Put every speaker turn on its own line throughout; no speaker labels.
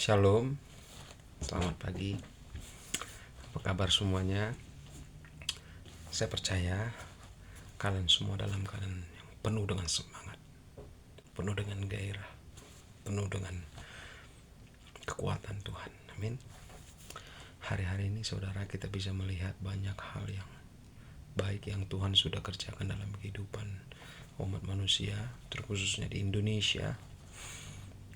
Shalom, selamat pagi. Apa kabar semuanya? Saya percaya kalian semua dalam keadaan yang penuh dengan semangat, penuh dengan gairah, penuh dengan kekuatan Tuhan. Amin. Hari-hari ini saudara, kita bisa melihat banyak hal yang baik yang Tuhan sudah kerjakan dalam kehidupan umat manusia, terkhususnya di Indonesia.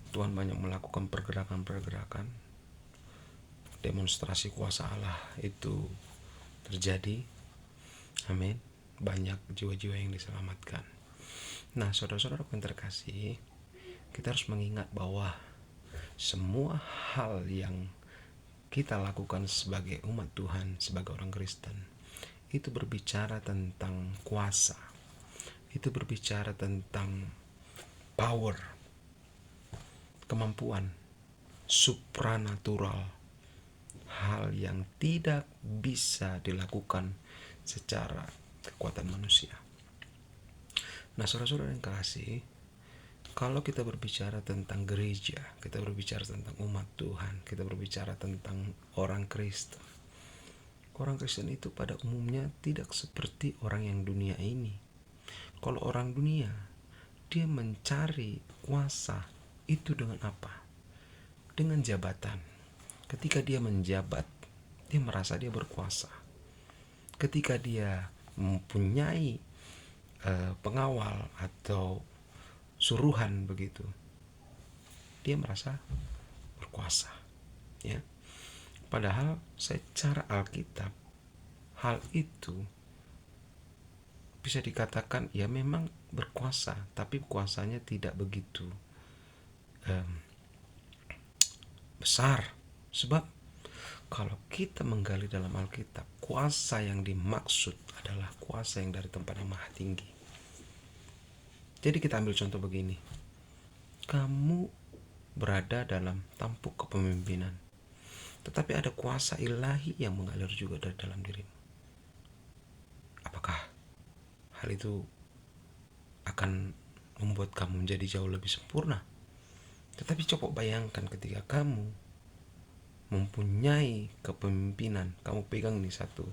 Tuhan banyak melakukan pergerakan-pergerakan, demonstrasi kuasa Allah itu terjadi. Amin. Banyak jiwa-jiwa yang diselamatkan. Nah, saudara-saudara yang terkasih, kita harus mengingat bahwa semua hal yang kita lakukan sebagai umat Tuhan, sebagai orang Kristen, itu berbicara tentang kuasa. Itu berbicara tentang power, kemampuan supranatural, hal yang tidak bisa dilakukan secara kekuatan manusia. Nah, saudara-saudara yang kasih, kalau kita berbicara tentang gereja, kita berbicara tentang umat Tuhan, kita berbicara tentang orang Kristen. Orang Kristen itu pada umumnya tidak seperti orang yang dunia ini. Kalau orang dunia, dia mencari kuasa itu dengan apa? Dengan jabatan. Ketika dia menjabat, dia merasa dia berkuasa. Ketika dia mempunyai pengawal atau suruhan begitu, dia merasa berkuasa, ya. Padahal secara Alkitab hal itu bisa dikatakan ya memang berkuasa, tapi kuasanya tidak begitu besar. Sebab kalau kita menggali dalam Alkitab, kuasa yang dimaksud adalah kuasa yang dari tempat yang maha tinggi. Jadi kita ambil contoh begini. Kamu berada dalam tampuk kepemimpinan, tetapi ada kuasa ilahi yang mengalir juga dari dalam dirimu. Apakah hal itu akan membuat kamu menjadi jauh lebih sempurna? Tetapi coba bayangkan ketika kamu mempunyai kepemimpinan, kamu pegang nih satu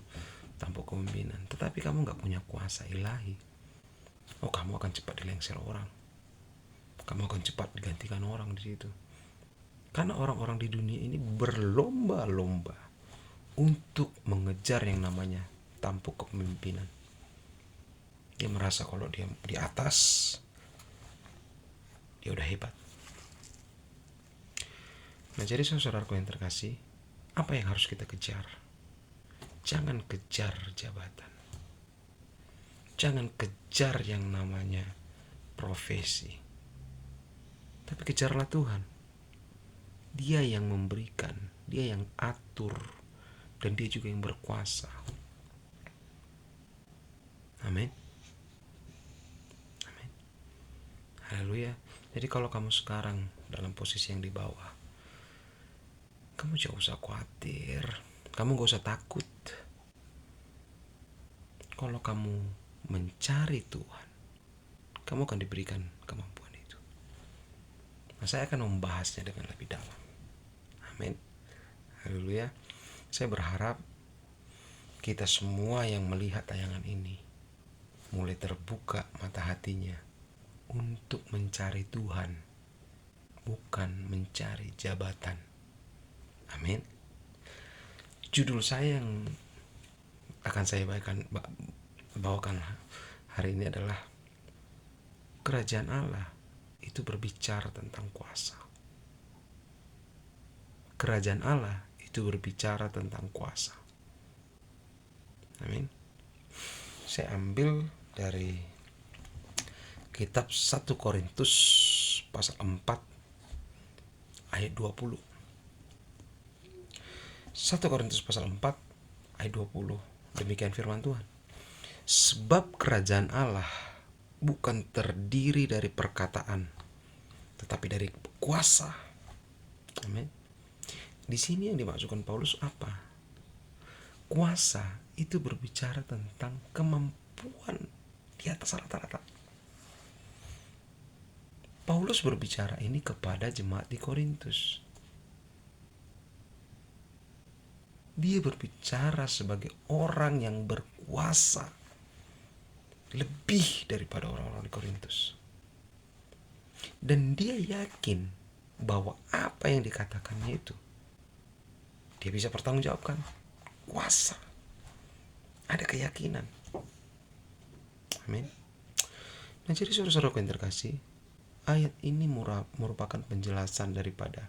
tampuk kepemimpinan, tetapi kamu gak punya kuasa ilahi. Kamu akan cepat dilengsel orang. Kamu akan cepat digantikan orang di situ. Karena orang-orang di dunia ini berlomba-lomba untuk mengejar yang namanya tampuk kepemimpinan. Dia merasa kalau dia di atas, dia udah hebat. Nah, jadi saudaraku yang terkasih, apa yang harus kita kejar? Jangan kejar jabatan. Jangan kejar yang namanya profesi. Tapi kejarlah Tuhan. Dia yang memberikan, dia yang atur, dan dia juga yang berkuasa. Amin. Amin. Haleluya. Jadi kalau kamu sekarang dalam posisi yang di bawah, kamu jangan usah khawatir, kamu gak usah takut. Kalau kamu mencari Tuhan, kamu akan diberikan kemampuan itu. Nah, saya akan membahasnya dengan lebih dalam. Amin. Haleluya. Saya berharap kita semua yang melihat tayangan ini mulai terbuka mata hatinya untuk mencari Tuhan, bukan mencari jabatan. Amin. Judul saya yang akan saya bawakan hari ini adalah Kerajaan Allah itu berbicara tentang kuasa. Kerajaan Allah itu berbicara tentang kuasa. Amin. Saya ambil dari kitab 1 Korintus pasal 4 ayat 20. 1 Korintus pasal 4 ayat 20. Demikian firman Tuhan. Sebab kerajaan Allah bukan terdiri dari perkataan, tetapi dari kuasa. Amin. Di sini yang dimaksudkan Paulus apa? Kuasa itu berbicara tentang kemampuan di atas rata-rata. Paulus berbicara ini kepada jemaat di Korintus. Dia berbicara sebagai orang yang berkuasa lebih daripada orang-orang di Korintus. Dan dia yakin bahwa apa yang dikatakannya itu dia bisa pertanggungjawabkan. Kuasa. Ada keyakinan. Amin. Nah, jadi saudara-saudaraku yang terkasih, ayat ini merupakan penjelasan daripada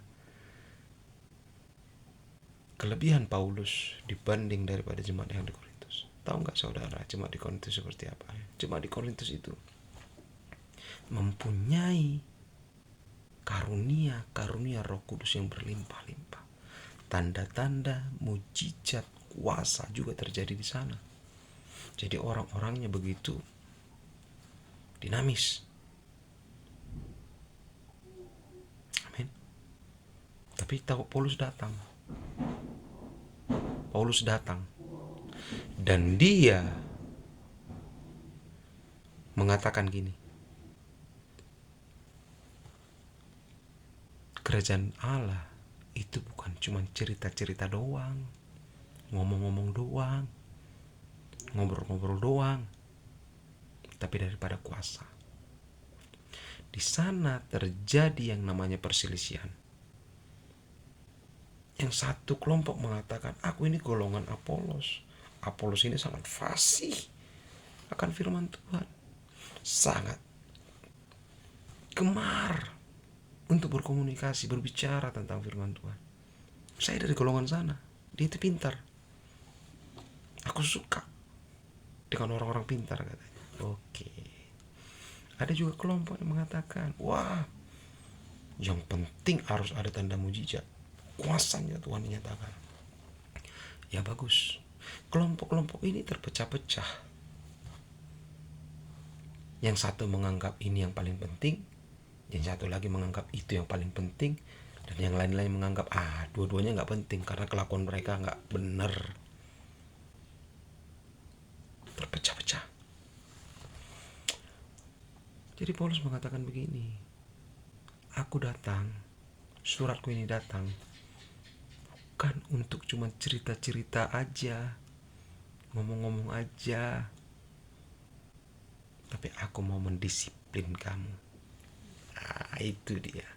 kelebihan Paulus dibanding daripada jemaat yang di Korintus. Tahu nggak saudara, jemaat di Korintus seperti apa? Jemaat di Korintus itu mempunyai karunia Roh Kudus yang berlimpah-limpah. Tanda-tanda, mujizat, kuasa juga terjadi di sana. Jadi orang-orangnya begitu dinamis. Amin. Tapi tahu Paulus datang dan dia mengatakan gini, kerajaan Allah itu bukan cuma cerita-cerita doang, ngomong-ngomong doang, ngobrol-ngobrol doang, tapi daripada kuasa. Di sana terjadi yang namanya perselisihan. Yang satu kelompok mengatakan, aku ini golongan Apolos. Apolos ini sangat fasih akan firman Tuhan, sangat gemar untuk berkomunikasi, berbicara tentang firman Tuhan. Saya dari golongan sana, dia itu pintar. Aku suka dengan orang-orang pintar, katanya. Oke. Ada juga kelompok yang mengatakan, wah, yang penting harus ada tanda mujizat, kuasanya Tuhan dinyatakan. Ya bagus. Kelompok-kelompok ini terpecah-pecah. Yang satu menganggap ini yang paling penting, yang satu lagi menganggap itu yang paling penting, dan yang lain-lain menganggap dua-duanya nggak penting karena kelakuan mereka nggak benar. Terpecah-pecah. Jadi Paulus mengatakan begini, aku datang, suratku ini datang bukan untuk cuma cerita-cerita aja, ngomong-ngomong aja, tapi aku mau mendisiplin kamu. Itu dia.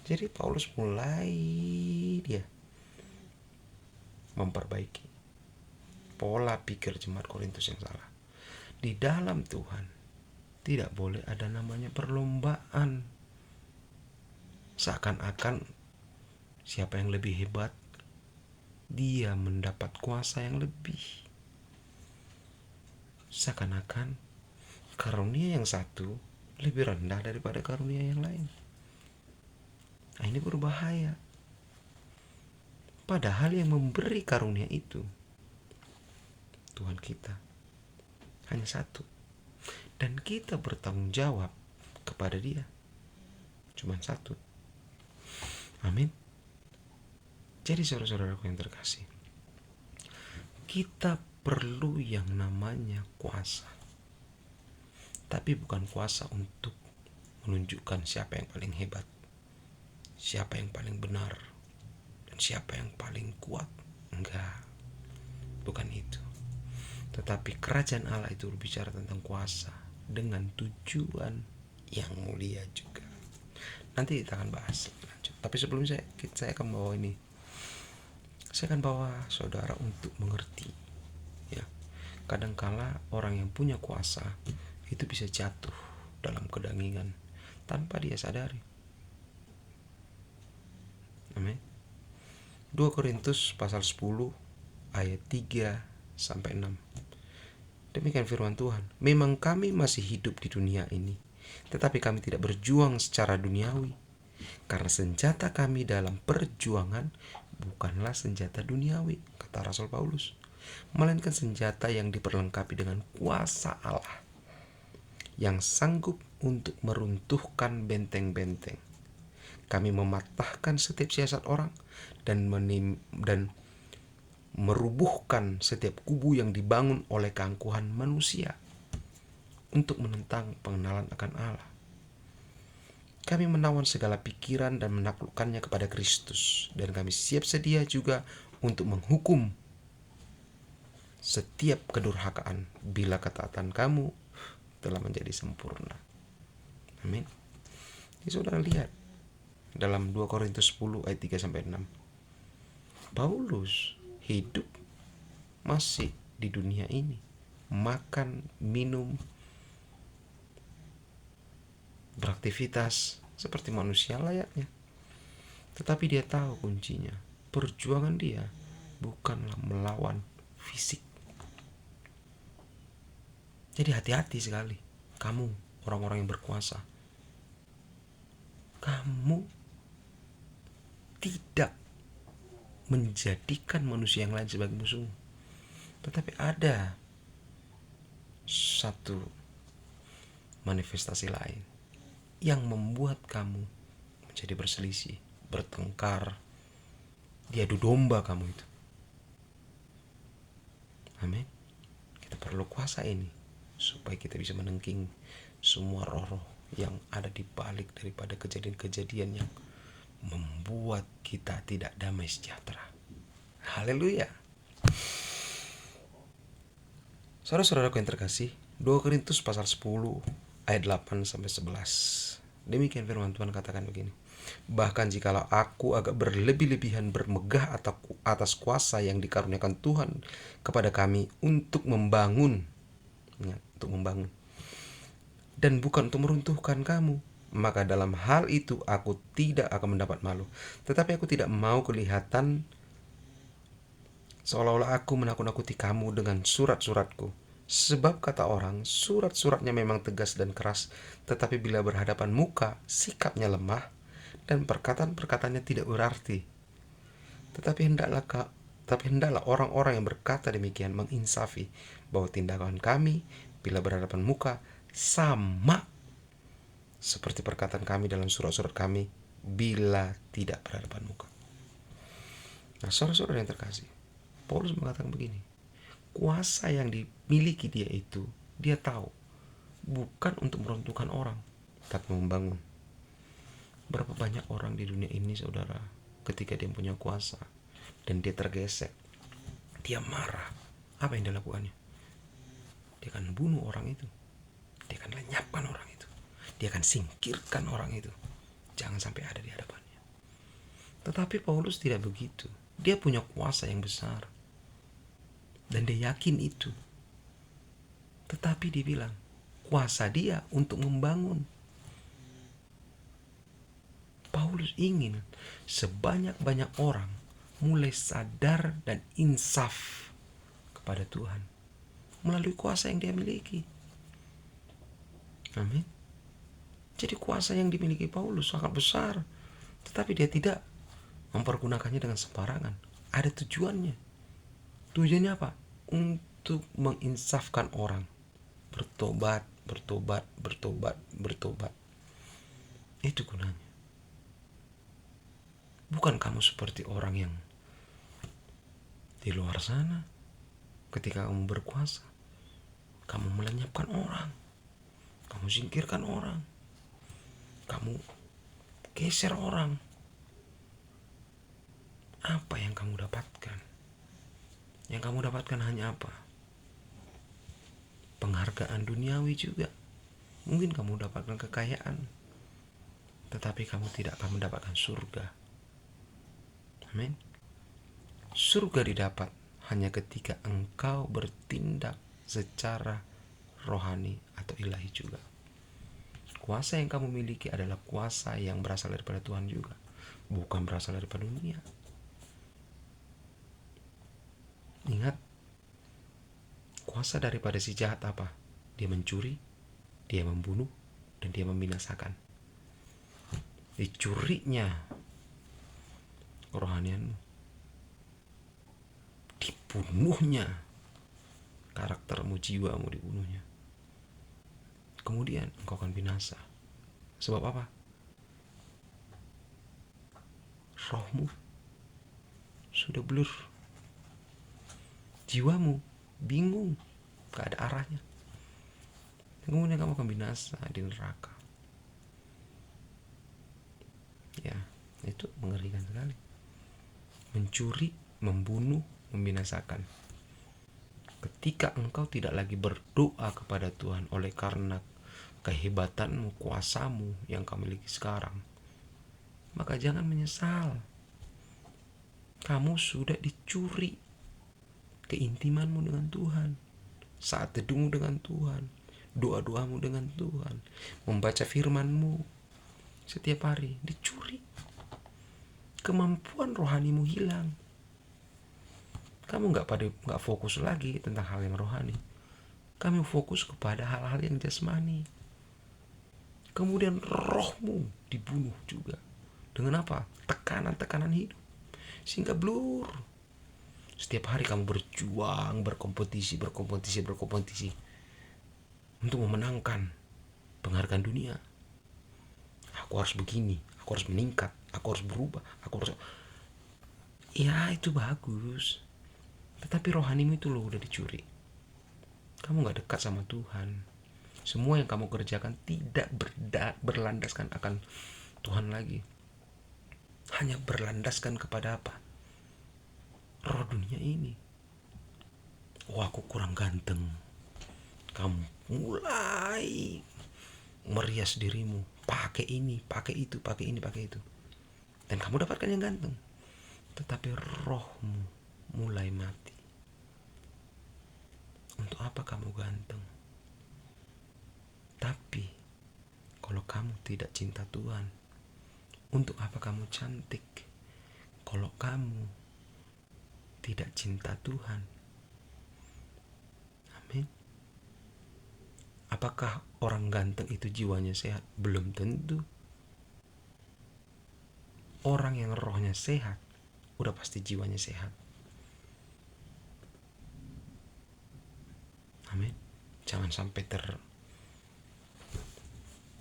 Jadi Paulus mulai dia memperbaiki pola pikir jemaat Korintus yang salah. Di dalam Tuhan tidak boleh ada namanya perlombaan. Seakan-akan siapa yang lebih hebat, dia mendapat kuasa yang lebih. Seakan-akan karunia yang satu lebih rendah daripada karunia yang lain. Nah, ini berbahaya. Padahal yang memberi karunia itu Tuhan kita hanya satu, dan kita bertanggung jawab kepada dia cuma satu. Amin. Jadi saudara-saudaraku yang terkasih, kita perlu yang namanya kuasa, tapi bukan kuasa untuk menunjukkan siapa yang paling hebat, siapa yang paling benar, dan siapa yang paling kuat. Enggak, bukan itu. Tetapi kerajaan Allah itu berbicara tentang kuasa dengan tujuan yang mulia juga. Nanti kita akan bahas lanjut. Tapi sebelum saya akan bawa ini, saya akan bawa saudara untuk mengerti, ya. Kadangkala orang yang punya kuasa itu bisa jatuh dalam kedangingan tanpa dia sadari. Amin. 2 Korintus pasal 10 ayat 3 sampai 6. Demikian firman Tuhan. Memang kami masih hidup di dunia ini, tetapi kami tidak berjuang secara duniawi. Karena senjata kami dalam perjuangan bukanlah senjata duniawi, kata Rasul Paulus, melainkan senjata yang diperlengkapi dengan kuasa Allah, yang sanggup untuk meruntuhkan benteng-benteng. Kami mematahkan setiap siasat orang dan merubuhkan setiap kubu yang dibangun oleh keangkuhan manusia untuk menentang pengenalan akan Allah. Kami menawan segala pikiran dan menaklukkannya kepada Kristus, dan kami siap sedia juga untuk menghukum setiap kedurhakaan bila ketaatan kamu telah menjadi sempurna. Amin. Jadi saudara lihat dalam 2 Korintus 10 ayat 3 sampai 6. Paulus hidup masih di dunia ini, makan, minum, beraktivitas seperti manusia layaknya. Tetapi dia tahu kuncinya. Perjuangan dia bukanlah melawan fisik. Jadi hati-hati sekali. Kamu orang-orang yang berkuasa. Kamu tidak menjadikan manusia yang lain sebagai musuh. Tetapi ada satu manifestasi lain yang membuat kamu menjadi berselisih, bertengkar, diadu domba kamu itu. Amin. Kita perlu kuasa ini supaya kita bisa menengking semua roh-roh yang ada di balik daripada kejadian-kejadian yang membuat kita tidak damai sejahtera. Haleluya. Saudara-saudaraku yang terkasih, 2 Korintus pasal 10 ayat 8 sampai 11. Demikian firman Tuhan katakan begini. Bahkan jikalau aku agak berlebih-lebihan bermegah atas kuasa yang dikaruniakan Tuhan kepada kami untuk membangun. Ingat, untuk membangun. Dan bukan untuk meruntuhkan kamu. Maka dalam hal itu aku tidak akan mendapat malu. Tetapi aku tidak mau kelihatan seolah-olah aku menakut-nakuti kamu dengan surat-suratku. Sebab kata orang, surat-suratnya memang tegas dan keras, tetapi bila berhadapan muka, sikapnya lemah, dan perkataan-perkataannya tidak berarti. Tetapi hendaklah orang-orang yang berkata demikian menginsafi bahwa tindakan kami bila berhadapan muka sama seperti perkataan kami dalam surat-surat kami bila tidak berhadapan muka. Nah, saudara-saudara yang terkasih, Paulus mengatakan begini, kuasa yang dimiliki dia itu, dia tahu bukan untuk meruntuhkan orang, tapi membangun. Berapa banyak orang di dunia ini, saudara, ketika dia punya kuasa dan dia tergesek, dia marah. Apa yang dia lakukannya? Dia akan bunuh orang itu, dia akan lenyapkan orang itu, dia akan singkirkan orang itu, jangan sampai ada di hadapannya. Tetapi Paulus tidak begitu. Dia punya kuasa yang besar dan dia yakin itu. Tetapi dia bilang, kuasa dia untuk membangun. Paulus ingin sebanyak-banyak orang mulai sadar dan insaf kepada Tuhan melalui kuasa yang dia miliki. Amin. Jadi kuasa yang dimiliki Paulus sangat besar, tetapi dia tidak mempergunakannya dengan sembarangan. Ada tujuannya. Tujuannya apa? Untuk menginsafkan orang. Bertobat. Itu gunanya. Bukan kamu seperti orang yang di luar sana. Ketika kamu berkuasa, kamu melenyapkan orang, kamu singkirkan orang, kamu geser orang. Apa yang kamu dapatkan? Yang kamu dapatkan hanya apa? Penghargaan duniawi juga. Mungkin kamu dapatkan kekayaan, tetapi kamu tidak akan mendapatkan surga. Amin. Surga didapat hanya ketika engkau bertindak secara rohani atau ilahi juga. Kuasa yang kamu miliki adalah kuasa yang berasal daripada Tuhan juga, bukan berasal daripada dunia. Ingat, kuasa daripada si jahat apa? Dia mencuri, dia membunuh, dan dia membinasakan. Dicurinya kerohanianmu, dibunuhnya karaktermu, jiwamu dibunuhnya. Kemudian engkau akan binasa. Sebab apa? Rohmu sudah blur, jiwamu bingung, gak ada arahnya. Kemudian kamu akan binasa di neraka. Ya, itu mengerikan sekali. Mencuri, membunuh, membinasakan. Ketika engkau tidak lagi berdoa kepada Tuhan oleh karena kehebatanmu, kuasamu yang kau miliki sekarang, maka jangan menyesal. Kamu sudah dicuri keintimanmu dengan Tuhan, saat teduhmu dengan Tuhan, doa-doamu dengan Tuhan, membaca firman-Mu setiap hari dicuri. Kemampuan rohanimu hilang. Kamu nggak fokus lagi tentang hal yang rohani. Kamu fokus kepada hal-hal yang jasmani. Kemudian rohmu dibunuh juga. Dengan apa? Tekanan-tekanan hidup. Sehingga blur. Setiap hari kamu berjuang, berkompetisi untuk memenangkan penghargaan dunia. Aku harus begini, aku harus meningkat, aku harus berubah, aku harus... Ya, itu bagus. Tetapi rohanimu itu loh udah dicuri. Kamu gak dekat sama Tuhan. Semua yang kamu kerjakan tidak berlandaskan akan Tuhan lagi. Hanya berlandaskan kepada apa? Roh dunia ini. Oh, aku kurang ganteng. Kamu mulai merias dirimu, pakai ini, pakai itu, pakai ini, pakai itu, dan kamu dapatkan yang ganteng. Tetapi rohmu mulai mati. Untuk apa kamu ganteng? Tapi kalau kamu tidak cinta Tuhan, untuk apa kamu cantik? Kalau kamu tidak cinta Tuhan, amin. Apakah orang ganteng itu jiwanya sehat? Belum tentu. Orang yang rohnya sehat, udah pasti jiwanya sehat. Amin. Jangan sampai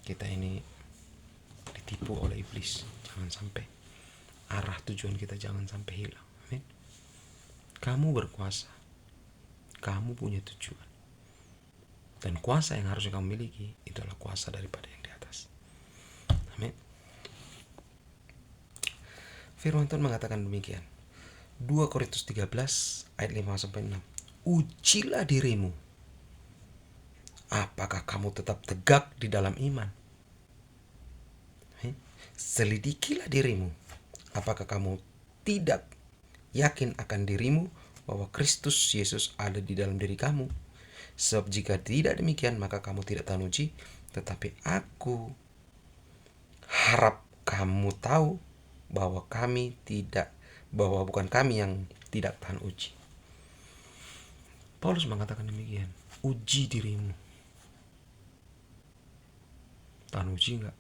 kita ini ditipu oleh iblis. Jangan sampai arah tujuan kita jangan sampai hilang. Amin. Kamu berkuasa. Kamu punya tujuan. Dan kuasa yang harusnya kamu miliki itu adalah kuasa daripada yang di atas. Amin. Firman Tuhan mengatakan demikian. 2 Korintus 13 ayat 5-6. Ujilah dirimu. Apakah kamu tetap tegak di dalam iman? Selidikilah dirimu. Apakah kamu tidak yakin akan dirimu bahwa Kristus Yesus ada di dalam diri kamu? Sebab jika tidak demikian, maka kamu tidak tahan uji. Tetapi aku harap kamu tahu bahwa bukan kami yang tidak tahan uji. Paulus mengatakan demikian. Uji dirimu. Tahan uji enggak?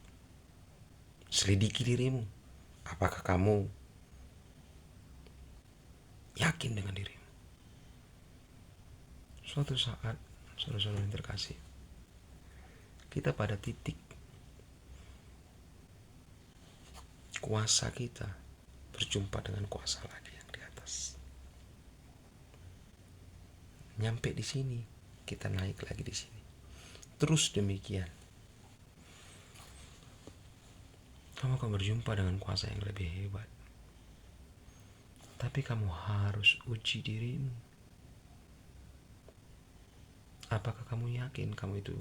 Selidiki dirimu. Apakah kamu yakin dengan dirimu? Suatu saat, saudara-saudara yang terkasih, kita pada titik kuasa kita berjumpa dengan kuasa lagi yang di atas. Nyampe di sini, kita naik lagi di sini. Terus demikian. Kamu akan berjumpa dengan kuasa yang lebih hebat. Tapi kamu harus uji dirimu. Apakah kamu yakin kamu itu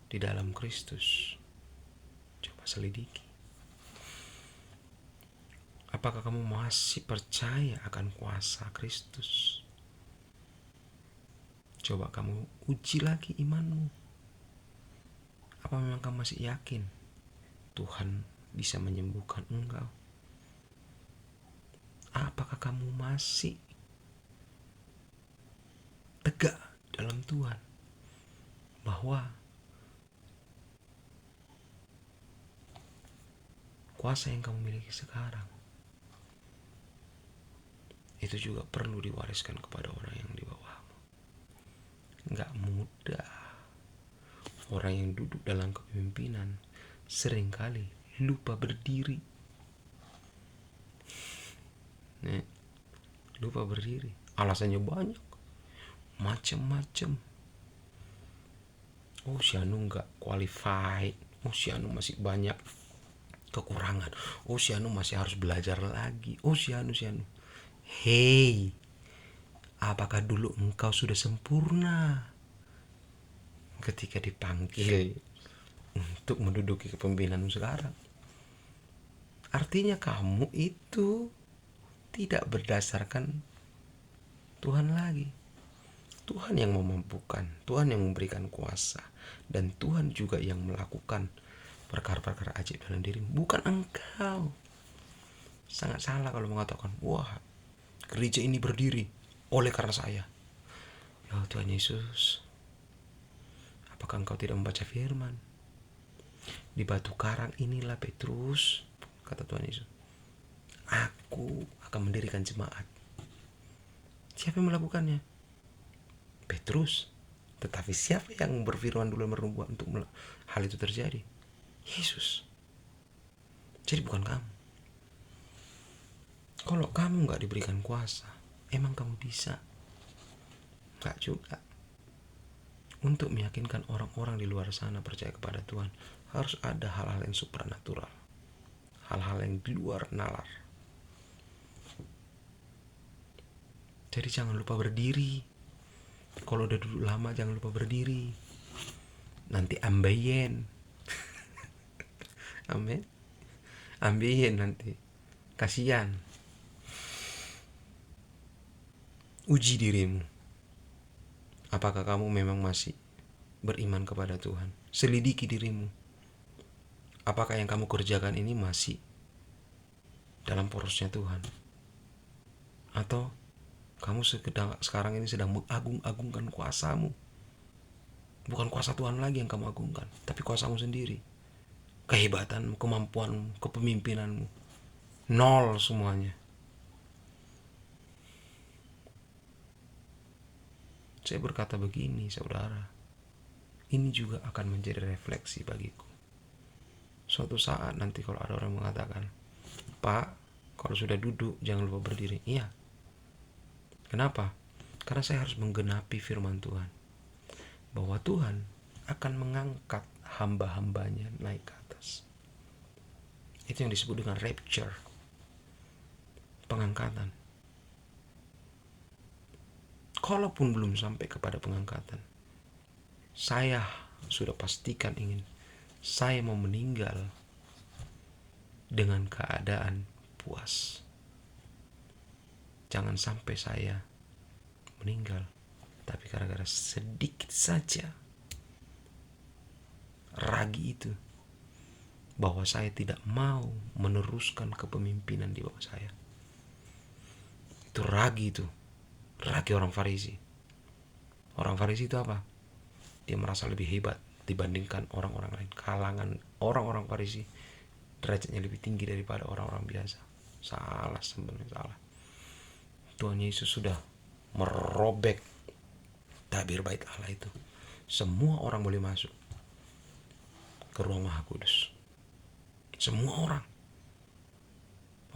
di dalam Kristus? Coba selidiki. Apakah kamu masih percaya akan kuasa Kristus? Coba kamu uji lagi imanmu. Apa memang kamu masih yakin Tuhan bisa menyembuhkan engkau? Apakah kamu masih tegak dalam Tuhan bahwa kuasa yang kamu miliki sekarang itu juga perlu diwariskan kepada orang yang di bawahmu? Gak mudah. Orang yang duduk dalam kepemimpinan seringkali lupa berdiri. Lupa berdiri. Alasannya banyak, macam-macam. Oh, si Anu gak qualified. Oh, si Anu masih banyak kekurangan. Oh, si Anu masih harus belajar lagi. Oh, si Anu. Hey, Apakah dulu engkau sudah sempurna ketika dipanggil untuk menduduki kepemimpinanmu sekarang? Artinya kamu itu tidak berdasarkan Tuhan lagi. Tuhan yang memampukan, Tuhan yang memberikan kuasa, dan Tuhan juga yang melakukan perkara-perkara ajaib dalam dirimu, bukan engkau. Sangat salah kalau mengatakan, wah, gereja ini berdiri oleh karena saya. Ya Tuhan Yesus, apakah engkau tidak membaca firman? Di batu karang inilah Petrus, kata Tuhan Yesus, aku akan mendirikan jemaat. Siapa yang melakukannya? Petrus. Tetapi siapa yang berfirman dulu bernubuat untuk hal itu terjadi? Yesus. Jadi bukan kamu. Kalau kamu gak diberikan kuasa, emang kamu bisa? Gak juga. Untuk meyakinkan orang-orang di luar sana percaya kepada Tuhan, harus ada hal-hal yang supranatural, hal-hal yang di luar nalar. Jadi jangan lupa berdiri. Kalau udah duduk lama jangan lupa berdiri. Nanti ambeien. Amin. Ambeien nanti. Kasihan. Uji dirimu. Apakah kamu memang masih beriman kepada Tuhan? Selidiki dirimu. Apakah yang kamu kerjakan ini masih dalam porosnya Tuhan? Atau kamu sekarang ini sedang mengagung-agungkan kuasamu? Bukan kuasa Tuhan lagi yang kamu agungkan, tapi kuasamu sendiri. Kehebatanmu, kemampuanmu, kepemimpinanmu. Nol semuanya. Saya berkata begini, saudara. Ini juga akan menjadi refleksi bagiku. Suatu saat nanti kalau ada orang mengatakan, Pak, kalau sudah duduk jangan lupa berdiri. Iya. Kenapa? Karena saya harus menggenapi firman Tuhan. Bahwa Tuhan akan mengangkat hamba-hambanya naik ke atas. Itu yang disebut dengan rapture. Pengangkatan. Kalaupun belum sampai kepada pengangkatan, saya sudah pastikan ingin saya mau meninggal dengan keadaan puas. Jangan sampai saya meninggal tapi gara-gara sedikit saja ragi itu, bahwa saya tidak mau meneruskan kepemimpinan di bawah saya. Itu ragi itu. Ragi orang Farisi. Orang Farisi itu apa? Dia merasa lebih hebat dibandingkan orang-orang lain. Kalangan orang-orang Farisi derajatnya lebih tinggi daripada orang-orang biasa. Salah, sebenarnya salah. Tuhan Yesus sudah merobek tabir bait Allah itu. Semua orang boleh masuk ke ruang Maha Kudus. Semua orang.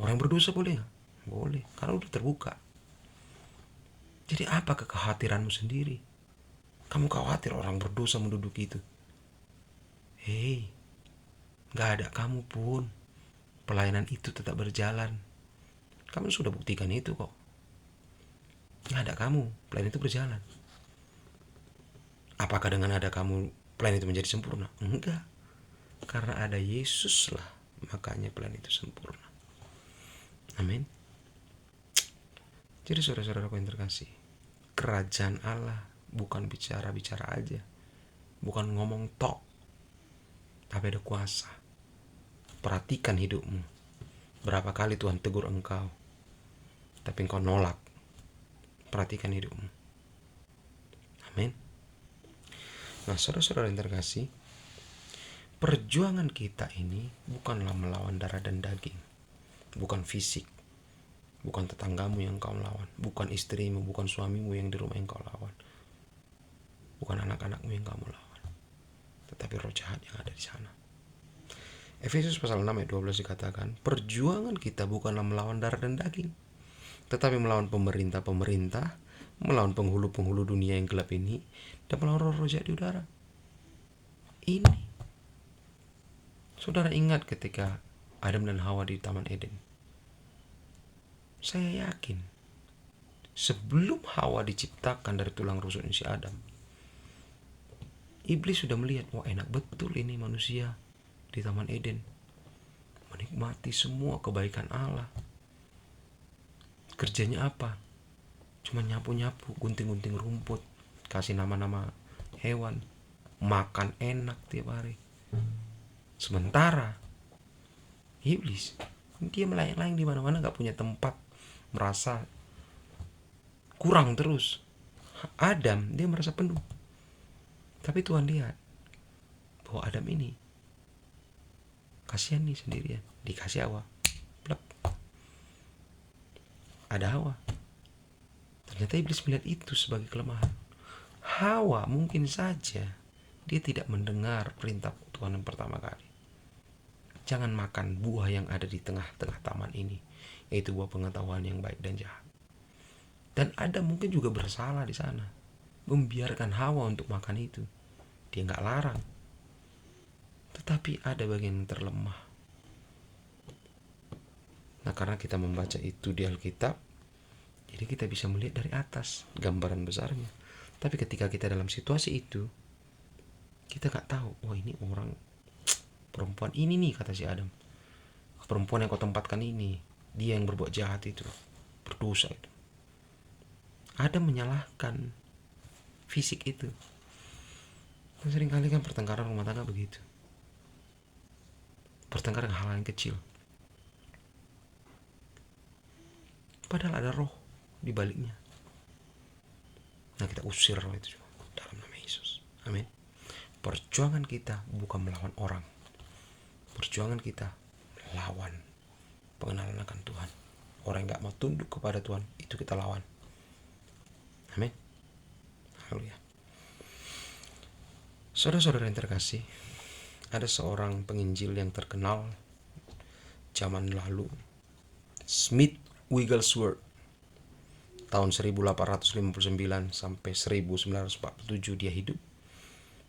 Orang yang berdosa boleh nggak? Boleh, karena udah terbuka. Jadi apa kekhawatiranmu sendiri? Kamu khawatir orang berdosa menduduki itu? Hei, gak ada kamu pun pelayanan itu tetap berjalan. Kamu sudah buktikan itu kok. Gak ada kamu, pelayanan itu berjalan. Apakah dengan ada kamu pelayanan itu menjadi sempurna? Enggak. Karena ada Yesus lah, makanya pelayanan itu sempurna. Amin. Jadi saudara-saudaraku yang terkasih, kerajaan Allah bukan bicara-bicara aja, bukan ngomong tok, tapi ada kuasa. Perhatikan hidupmu. Berapa kali Tuhan tegur engkau, tapi engkau nolak. Perhatikan hidupmu. Amin. Nah, saudara-saudara yang terkasih, perjuangan kita ini bukanlah melawan darah dan daging, bukan fisik, bukan tetanggamu yang kau lawan, bukan istrimu, bukan suamimu yang di rumah yang kau lawan, bukan anak-anakmu yang kamu lawan, tetapi roh jahat yang ada di sana. Efesus pasal 6 ayat 12 dikatakan, perjuangan kita bukanlah melawan darah dan daging, tetapi melawan pemerintah-pemerintah, melawan penghulu-penghulu dunia yang gelap ini, dan melawan roh-roh jahat di udara. Ini, saudara ingat ketika Adam dan Hawa di Taman Eden. Saya yakin Sebelum Hawa diciptakan dari tulang rusuknya si Adam, iblis sudah melihat, wah enak betul ini manusia di Taman Eden, menikmati semua kebaikan Allah. Kerjanya apa? Cuma nyapu-nyapu, gunting-gunting rumput, kasih nama-nama hewan, makan enak tiap hari. Sementara iblis, dia melayang-layang di mana-mana, nggak punya tempat, merasa kurang terus. Adam, dia merasa penuh. Tapi Tuhan lihat bahwa Adam ini kasihan nih sendirian, dikasih Hawa, plek, ada Hawa. Ternyata iblis melihat itu sebagai kelemahan. Hawa mungkin saja dia tidak mendengar perintah Tuhan yang pertama kali. Jangan makan buah yang ada di tengah-tengah taman ini, yaitu buah pengetahuan yang baik dan jahat. Dan Adam mungkin juga bersalah di sana, membiarkan Hawa untuk makan itu. Dia nggak larang, tetapi ada bagian yang terlemah. Nah, karena kita membaca itu di Alkitab, jadi kita bisa melihat dari atas gambaran besarnya. Tapi ketika kita dalam situasi itu, kita nggak tahu, oh ini orang, perempuan ini nih, kata si Adam, perempuan yang kau tempatkan ini, dia yang berbuat jahat itu, berdosa itu. Adam menyalahkan fisik itu. Dan seringkali kan pertengkaran rumah tangga begitu, pertengkaran hal yang kecil, padahal ada roh di baliknya. Nah, kita usir roh itu juga dalam nama Yesus. Amin. Perjuangan kita bukan melawan orang, perjuangan kita melawan pengenalan akan Tuhan. Orang yang gak mau tunduk kepada Tuhan, itu kita lawan. Amin. Haleluya. Saudara-saudara yang terkasih, ada seorang penginjil yang terkenal zaman lalu, Smith Wigglesworth, tahun 1859 sampai 1947 dia hidup.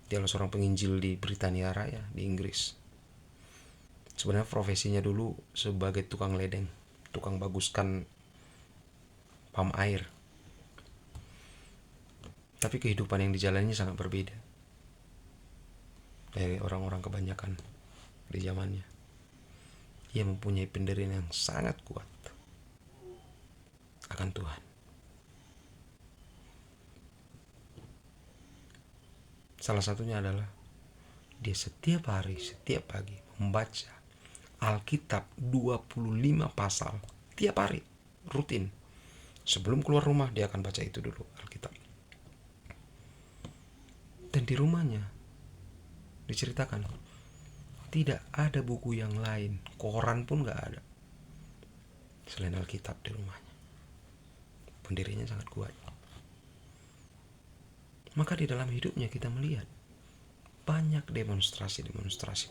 Dia adalah seorang penginjil di Britania Raya di Inggris. Sebenarnya profesinya dulu sebagai tukang ledeng, tukang baguskan pam air. Tapi kehidupan yang dijalaninya sangat berbeda dari orang-orang kebanyakan di zamannya. Ia mempunyai pendirian yang sangat kuat akan Tuhan. Salah satunya adalah dia setiap hari, setiap pagi membaca Alkitab 25 pasal tiap hari, rutin. Sebelum keluar rumah dia akan baca itu dulu, Alkitab. Dan di rumahnya diceritakan tidak ada buku yang lain, koran pun gak ada selain Alkitab di rumahnya. Pendirinya sangat kuat. Maka di dalam hidupnya kita melihat banyak demonstrasi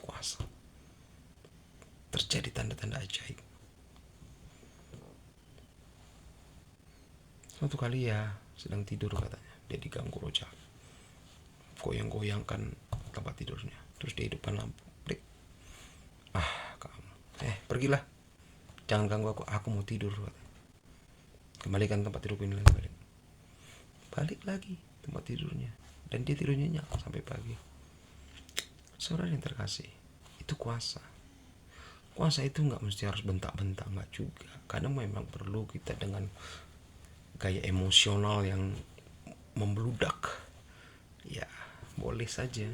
kuasa. Terjadi tanda-tanda ajaib. Suatu kali ya sedang tidur katanya, dia diganggu roh jahat, goyang-goyangkan tempat tidurnya, terus dia hidupkan lampu. Kamu, pergilah, jangan ganggu aku mau tidur, katanya. Kembalikan tempat tidur ini lagi, balik lagi tempat tidurnya, dan dia tidurnya nyenyak sampai pagi. Saudara yang terkasih, itu kuasa. Kuasa itu nggak mesti harus bentak-bentak, nggak juga. Kadang memang perlu kita dengan gaya emosional yang membludak, ya boleh saja.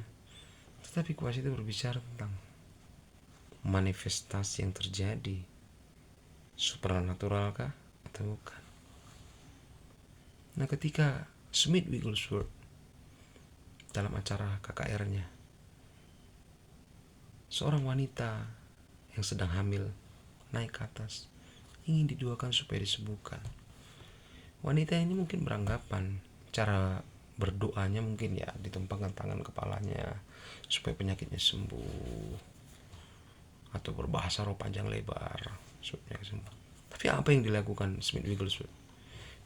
Tetapi kuasa itu berbicara tentang manifestasi yang terjadi, supernatural kah atau bukan. Nah, ketika Smith Wigglesworth dalam acara KKR-nya, seorang wanita yang sedang hamil naik ke atas, ingin didoakan supaya disembuhkan. Wanita ini mungkin beranggapan cara berdoanya mungkin ya ditempelkan tangan kepalanya supaya penyakitnya sembuh, atau berbahasa roh panjang lebar supaya sembuh. Tapi apa yang dilakukan Smith Wigglesworth?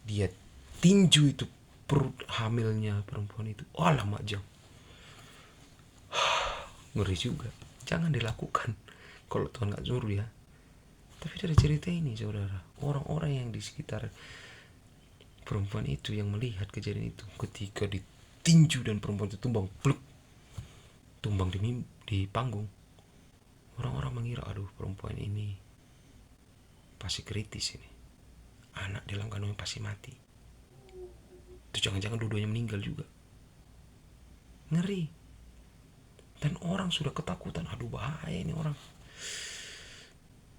Dia tinju itu perut hamilnya perempuan itu. Alamak jauh. Ngeri juga. Jangan dilakukan kalau Tuhan gak suruh ya. Tapi dari cerita ini saudara, orang-orang yang di sekitar perempuan itu yang melihat kejadian itu ketika ditinju dan perempuan itu tumbang, pluk, tumbang di panggung. Orang-orang mengira, aduh perempuan ini pasti kritis ini. Anak di dalam kandungnya pasti mati. Itu jangan-jangan dua-duanya meninggal juga. Ngeri. Dan orang sudah ketakutan, aduh bahaya ini orang.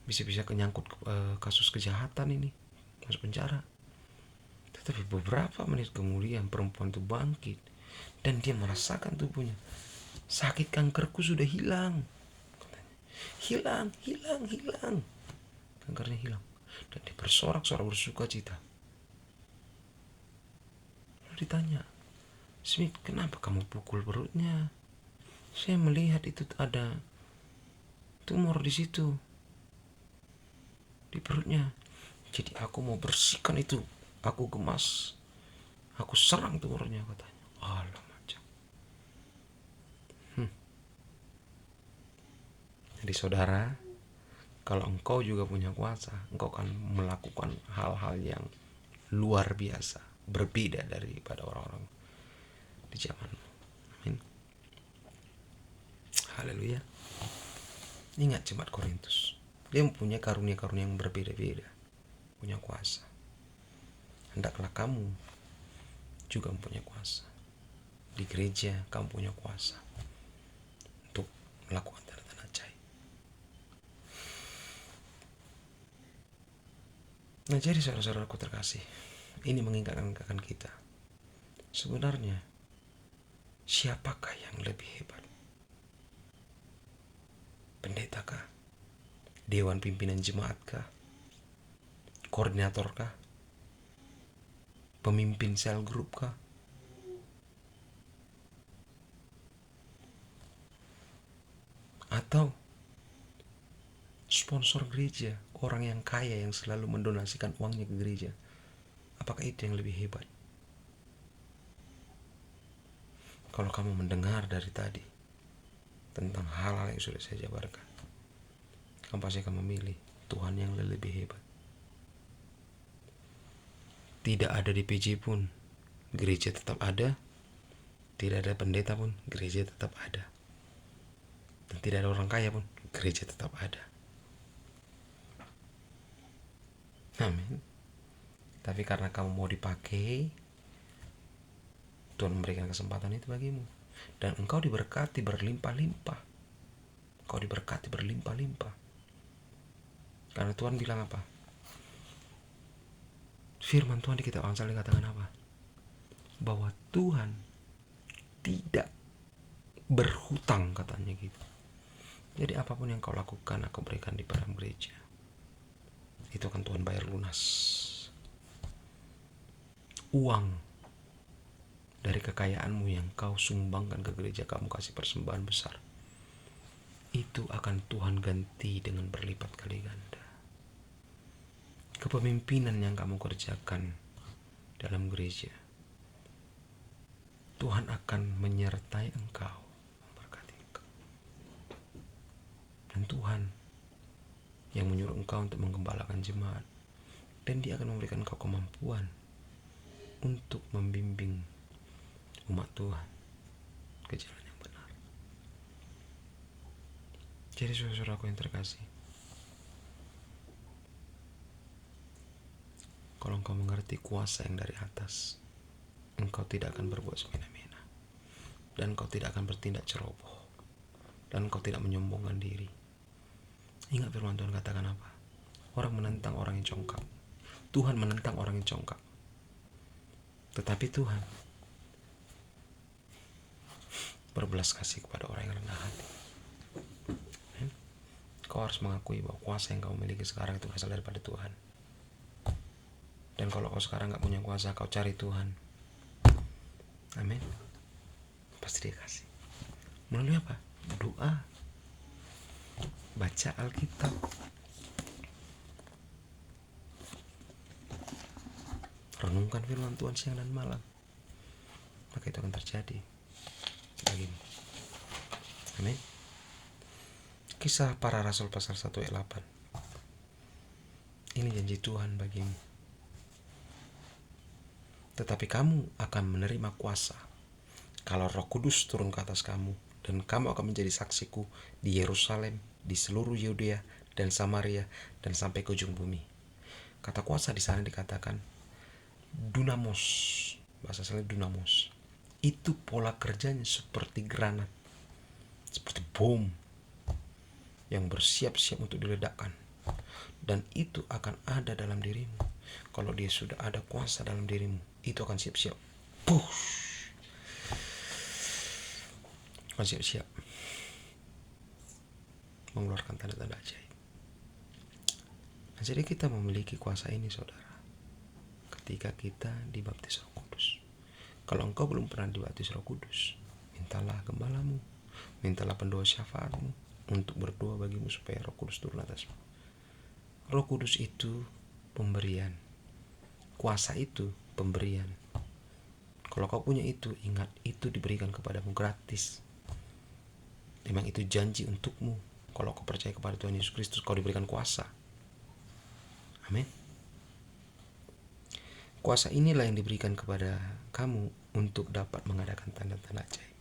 Bisa-bisa kenyangkut kasus kejahatan ini, masuk penjara. Tetapi beberapa menit kemudian perempuan itu bangkit dan dia merasakan tubuhnya, sakit kankerku sudah hilang. Hilang. Kankernya hilang. Dan dia bersorak-sorak bersuka cita. Lalu ditanya, Smith, kenapa kamu pukul perutnya? Saya melihat itu ada tumor di situ, di perutnya. Jadi aku mau bersihkan itu. Aku gemas. Aku serang tumornya, katanya. Alah macam. Jadi saudara, kalau engkau juga punya kuasa, engkau akan melakukan hal-hal yang luar biasa, berbeda daripada orang-orang di zamanmu. Amin. Haleluya. Ingat jemaat Korintus, dia mempunyai karunia-karunia yang berbeda-beda, punya kuasa. Hendaklah kamu juga mempunyai kuasa. Di gereja kamu punya kuasa untuk melakukan tanda-tanda ajaib. Nah, jadi saudara-saudaraku terkasih, ini mengingatkan kita, sebenarnya siapakah yang lebih hebat? Pendetakah? Dewan pimpinan jemaatkah? Koordinatorkah? Pemimpin sel grupkah? Atau sponsor gereja, orang yang kaya yang selalu mendonasikan uangnya ke gereja? Apakah itu yang lebih hebat? Kalau kamu mendengar dari tadi tentang hal-hal yang sudah saya jabarkan, kamu pasti akan memilih Tuhan yang lebih hebat. Tidak ada DPJ pun, gereja tetap ada. Tidak ada pendeta pun, gereja tetap ada. Dan tidak ada orang kaya pun, gereja tetap ada. Amin. Tapi karena kamu mau dipakai, Tuhan memberikan kesempatan itu bagimu. Dan engkau diberkati berlimpah-limpah. Engkau diberkati berlimpah-limpah. Karena Tuhan bilang apa? Firman Tuhan di kitab Amsal dikatakan apa? Bahwa Tuhan tidak berhutang, katanya gitu. Jadi apapun yang kau lakukan, aku berikan di dalam gereja, itu akan Tuhan bayar lunas. Uang dari kekayaanmu yang kau sumbangkan ke gereja, kamu kasih persembahan besar, itu akan Tuhan ganti dengan berlipat kali ganda. Kepemimpinan yang kamu kerjakan dalam gereja, Tuhan akan menyertai engkau, memberkati engkau. Dan Tuhan yang menyuruh engkau untuk menggembalakan jemaat, dan Dia akan memberikan engkau kemampuan untuk membimbing umat Tuhan ke jalan yang benar. Jadi saudara-saudaraku yang terkasih, kalau engkau mengerti kuasa yang dari atas, engkau tidak akan berbuat semena-mena, dan engkau tidak akan bertindak ceroboh, dan engkau tidak menyombongkan diri. Ingat firman Tuhan katakan apa? Orang menentang orang yang congkak, Tuhan menentang orang yang congkak. Tetapi Tuhan berbelas kasih kepada orang yang rendah hati. Kau harus mengakui bahwa kuasa yang kau miliki sekarang itu berasal daripada Tuhan. Dan kalau kau sekarang gak punya kuasa, kau cari Tuhan. Amin. Pasti Dia kasih. Melalui apa? Doa. Baca Alkitab. Renungkan firman Tuhan siang dan malam. Maka itu akan terjadi bagimu. Amin. Kisah para Rasul pasal 1 ayat 8. Ini janji Tuhan bagimu. Tetapi kamu akan menerima kuasa kalau Roh Kudus turun ke atas kamu, dan kamu akan menjadi saksiku di Yerusalem, di seluruh Yudea dan Samaria, dan sampai ke ujung bumi. Kata kuasa di sana dikatakan dunamos, bahasa aslinya dunamos. Itu pola kerjanya seperti granat, seperti bom yang bersiap-siap untuk diledakkan. Dan itu akan ada dalam dirimu. Kalau dia sudah ada kuasa dalam dirimu, itu akan siap-siap. Akan siap-siap mengeluarkan tanda-tanda ajaib. Nah, jadi kita memiliki kuasa ini, saudara, ketika kita dibaptis Roh Kudus. Kalau engkau belum pernah dibaptis Roh Kudus, mintalah gembalamu, mintalah pendoa syafaatmu untuk berdoa bagimu supaya Roh Kudus turun atasmu. Roh Kudus itu pemberian, kuasa itu pemberian. Kalau kau punya itu, ingat, itu diberikan kepadamu gratis. Memang itu janji untukmu. Kalau kau percaya kepada Tuhan Yesus Kristus, kau diberikan kuasa. Amin. Kuasa inilah yang diberikan kepada kamu untuk dapat mengadakan tanda-tanda ajaib.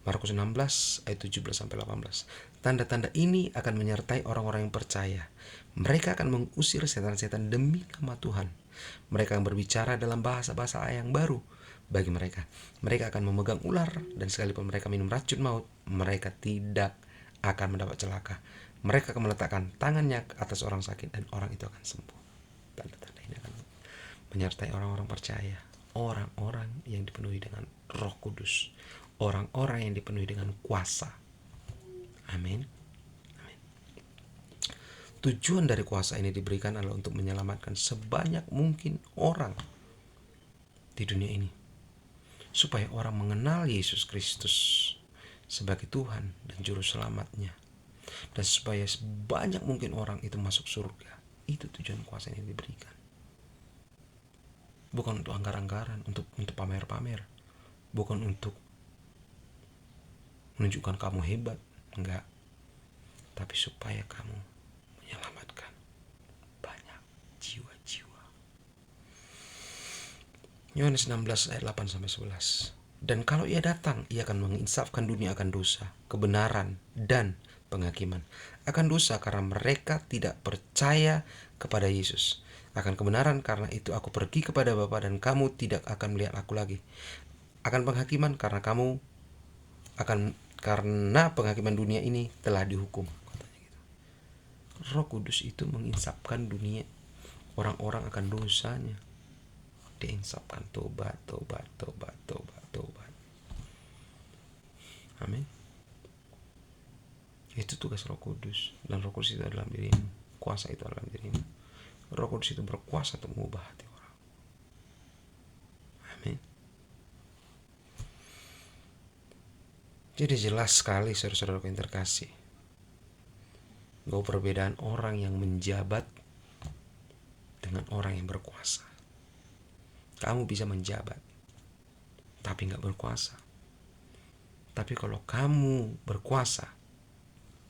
Markus 16 ayat 17-18. Tanda-tanda ini akan menyertai orang-orang yang percaya. Mereka akan mengusir setan-setan demi nama Tuhan. Mereka akan berbicara dalam bahasa-bahasa yang baru bagi mereka. Mereka akan memegang ular, dan sekalipun mereka minum racun maut, mereka tidak akan mendapat celaka. Mereka akan meletakkan tangannya ke atas orang sakit, dan orang itu akan sembuh. Tanda-tanda ini akan menyertai orang-orang percaya, orang-orang yang dipenuhi dengan Roh Kudus, orang-orang yang dipenuhi dengan kuasa. Amin. Amin. Tujuan dari kuasa ini diberikan adalah untuk menyelamatkan sebanyak mungkin orang di dunia ini, supaya orang mengenal Yesus Kristus sebagai Tuhan dan Juru Selamatnya, dan supaya sebanyak mungkin orang itu masuk surga. Itu tujuan kuasa ini diberikan. Bukan untuk anggaran-anggaran, untuk pamer-pamer, bukan untuk menunjukkan kamu hebat, enggak, tapi supaya kamu menyelamatkan banyak jiwa-jiwa. Yohanes 16 ayat 8-11. Dan kalau ia datang, ia akan menginsafkan dunia akan dosa, kebenaran, dan penghakiman. Akan dosa karena mereka tidak percaya kepada Yesus. Akan kebenaran karena itu aku pergi kepada Bapa dan kamu tidak akan melihat aku lagi. Akan penghakiman karena penghakiman dunia ini telah dihukum, katanya gitu. Roh Kudus itu menginsapkan dunia, orang-orang akan dosanya. Diinsapkan, tobat. Amin. Itu tugas Roh Kudus, dan Roh Kudus itu dalam dirimu. Kuasa itu dalam dirimu. Roh Kudus itu berkuasa untuk mengubah hati orang. Amin. Jadi jelas sekali, saudara-saudara yang terkasih, bahwa perbedaan orang yang menjabat dengan orang yang berkuasa. Kamu bisa menjabat, tapi gak berkuasa. Tapi kalau kamu berkuasa,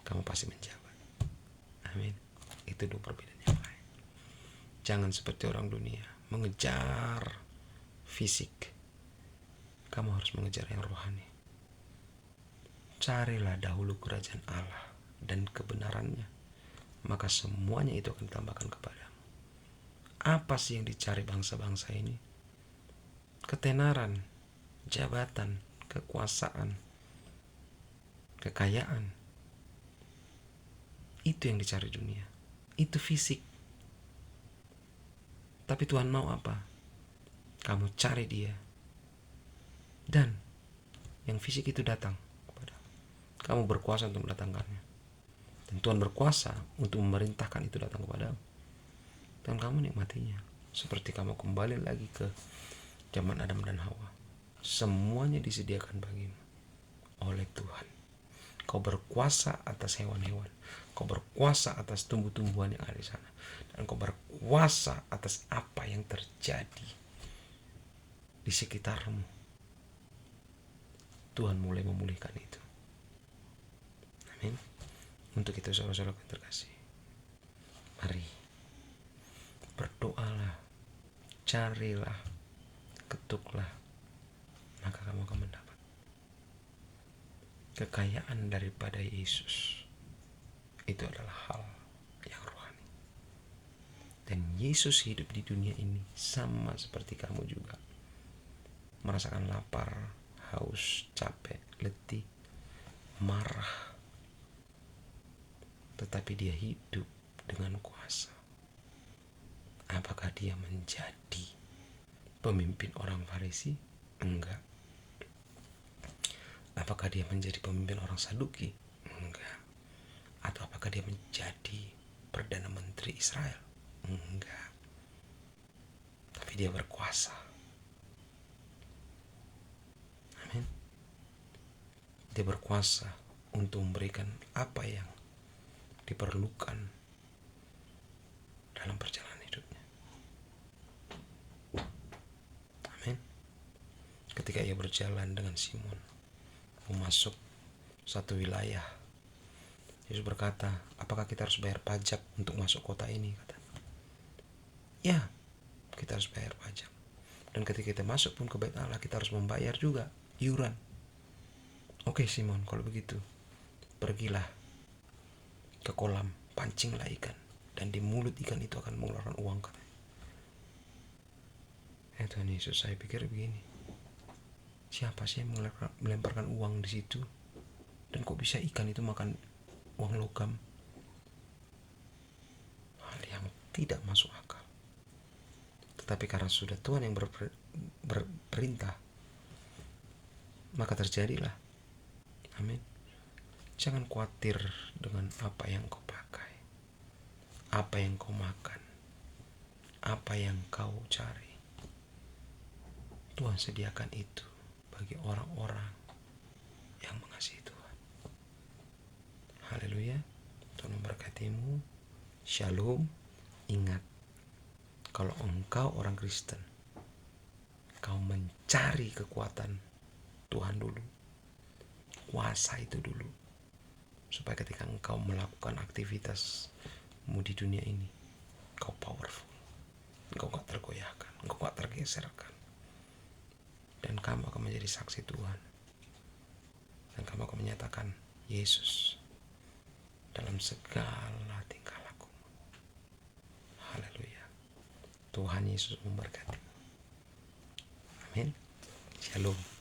kamu pasti menjabat. Amin. Itu dua perbedaan yang lain. Jangan seperti orang dunia, mengejar fisik. Kamu harus mengejar yang rohani. Carilah dahulu kerajaan Allah dan kebenarannya, maka semuanya itu akan ditambahkan kepadamu. Apa sih yang dicari bangsa-bangsa ini? Ketenaran, jabatan, kekuasaan, kekayaan. Itu yang dicari dunia. Itu fisik. Tapi Tuhan mau apa? Kamu cari Dia, dan yang fisik itu datang kepadamu. Kamu berkuasa untuk mendatangkannya, dan Tuhan berkuasa untuk memerintahkan itu datang kepadamu, dan kamu nikmatinya. Seperti kamu kembali lagi ke zaman Adam dan Hawa. Semuanya disediakan bagimu oleh Tuhan. Kau berkuasa atas hewan-hewan, kau berkuasa atas tumbuh-tumbuhan yang ada di sana, dan kau berkuasa atas apa yang terjadi di sekitarmu. Tuhan mulai memulihkan itu. Amin. Untuk itu, saudara-saudara yang terkasih, mari berdoalah, carilah bentuklah, maka kamu akan mendapat kekayaan daripada Yesus. Itu adalah hal yang rohani. Dan Yesus hidup di dunia ini sama seperti kamu juga, merasakan lapar, haus, capek, letih, marah, tetapi dia hidup dengan kuasa. Apakah dia menjadi pemimpin orang Farisi? Enggak. Apakah dia menjadi pemimpin orang Saduki? Enggak. Atau apakah dia menjadi Perdana Menteri Israel? Enggak. Tapi dia berkuasa. Amin. Dia berkuasa untuk memberikan apa yang diperlukan dalam perjalanan hidupnya. Amin. Ketika ia berjalan dengan Simon mau masuk satu wilayah, Yesus berkata, apakah kita harus bayar pajak untuk masuk kota ini? Kata, ya, kita harus bayar pajak. Dan ketika kita masuk pun ke Bait Allah, kita harus membayar juga iuran. Oke Simon, kalau begitu pergilah ke kolam, pancinglah ikan, dan di mulut ikan itu akan mengeluarkan uang. Tuhan Yesus, saya pikir begini, siapa sih yang melemparkan uang di situ? Dan kok bisa ikan itu makan uang logam? Hal yang tidak masuk akal. Tetapi karena sudah Tuhan yang berperintah, maka terjadilah. Amin. Jangan khawatir dengan apa yang kau pakai, apa yang kau makan, apa yang kau cari. Tuhan sediakan itu bagi orang-orang yang mengasihi Tuhan. Haleluya. Tuhan memberkatimu. Shalom. Ingat, kalau engkau orang Kristen, kau mencari kekuatan Tuhan dulu, kuasa itu dulu, supaya ketika engkau melakukan aktivitasmu di dunia ini, kau powerful, engkau gak tergoyahkan, engkau gak tergeserkan, dan kamu akan menjadi saksi Tuhan, dan kamu akan menyatakan Yesus dalam segala tingkah laku. Haleluya. Tuhan Yesus memberkati. Amin. Shalom.